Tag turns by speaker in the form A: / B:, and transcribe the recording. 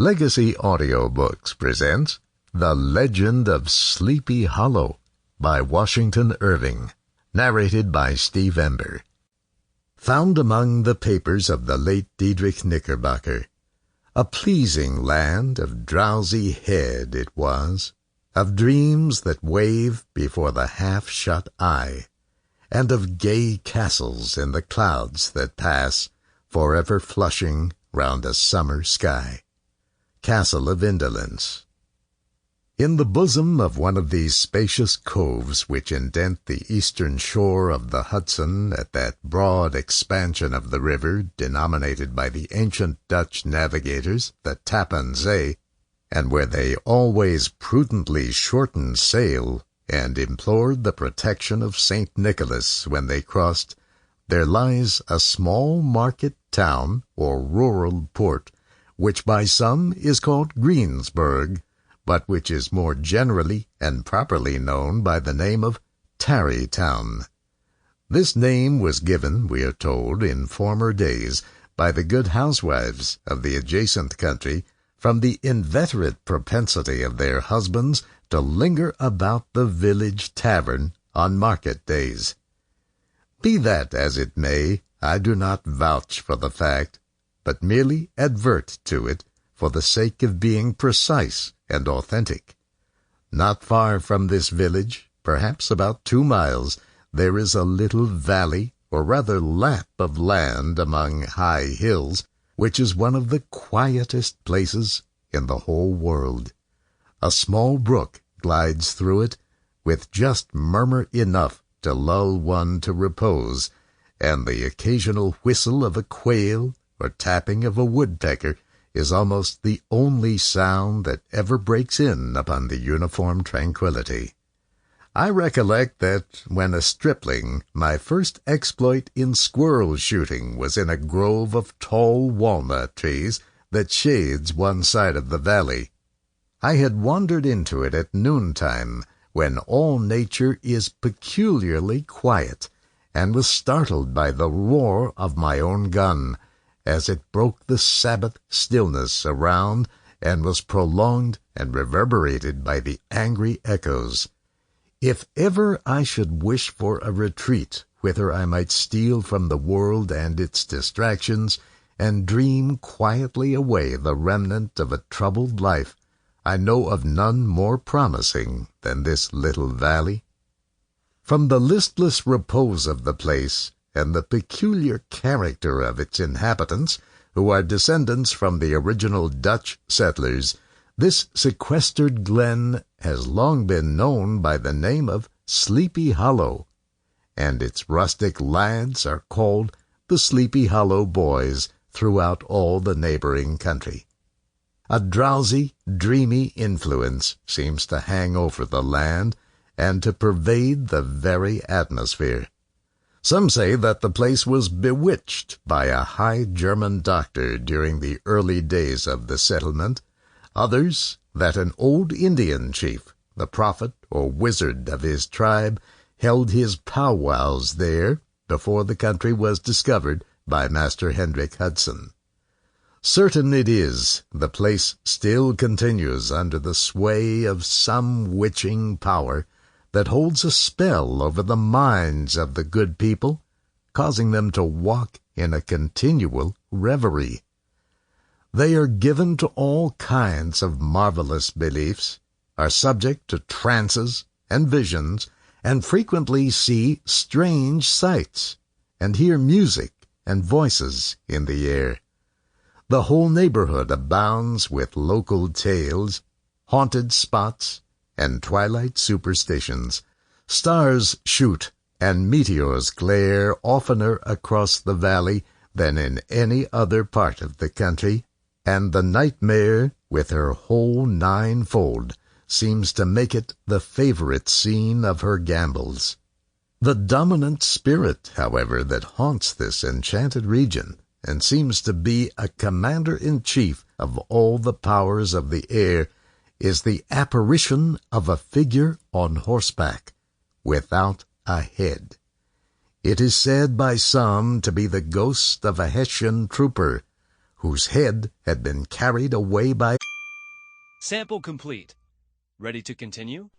A: Legacy Audiobooks presents The Legend of Sleepy Hollow by Washington Irving, narrated by Steve Ember. Found among the papers of the late Diedrich Knickerbocker, a pleasing land of drowsy head it was, of dreams that wave before the half-shut eye, and of gay castles in the clouds that pass, forever flushing round a summer sky. Castle of Indolence. In the bosom of one of these spacious coves which indent the eastern shore of the Hudson at that broad expansion of the river denominated by the ancient Dutch navigators the Tappan Zee, and where they always prudently shortened sail and implored the protection of St. Nicholas when they crossed, there lies a small market town or rural port, which by some is called Greensburg, but which is more generally and properly known by the name of Tarrytown. This name was given, we are told, in former days by the good housewives of the adjacent country from the inveterate propensity of their husbands to linger about the village tavern on market days. Be that as it may, I do not vouch for the fact, but merely advert to it for the sake of being precise and authentic. Not far from this village, perhaps about 2 miles, there is a little valley, or rather lap of land among high hills, which is one of the quietest places in the whole world. A small brook glides through it, with just murmur enough to lull one to repose, and the occasional whistle of a quail or tapping of a woodpecker is almost the only sound that ever breaks in upon the uniform tranquillity. I recollect that, when a stripling, my first exploit in squirrel shooting was in a grove of tall walnut trees that shades one side of the valley. I had wandered into it at noontime, when all nature is peculiarly quiet, and was startled by the roar of my own gun, as it broke the Sabbath stillness around and was prolonged and reverberated by the angry echoes. If ever I should wish for a retreat whither I might steal from the world and its distractions, and dream quietly away the remnant of a troubled life, I know of none more promising than this little valley. From the listless repose of the place, and the peculiar character of its inhabitants, who are descendants from the original Dutch settlers, this sequestered glen has long been known by the name of Sleepy Hollow, and its rustic lads are called the Sleepy Hollow Boys throughout all the neighboring country. A drowsy, dreamy influence seems to hang over the land and to pervade the very atmosphere. Some say that the place was bewitched by a high German doctor during the early days of the settlement. Others, that an old Indian chief, the prophet or wizard of his tribe, held his powwows there before the country was discovered by Master Hendrick Hudson. Certain it is, the place still continues under the sway of some witching power that holds a spell over the minds of the good people, causing them to walk in a continual reverie. They are given to all kinds of marvelous beliefs, are subject to trances and visions, and frequently see strange sights, and hear music and voices in the air. The whole neighborhood abounds with local tales, haunted spots, and twilight superstitions. Stars shoot and meteors glare oftener across the valley than in any other part of the country, and the nightmare, with her whole ninefold, seems to make it the favorite scene of her gambols. The dominant spirit, however, that haunts this enchanted region, and seems to be a commander-in-chief of all the powers of the air, is the apparition of a figure on horseback, without a head. It is said by some to be the ghost of a Hessian trooper, whose head had been carried away by...
B: Sample complete. Ready to continue?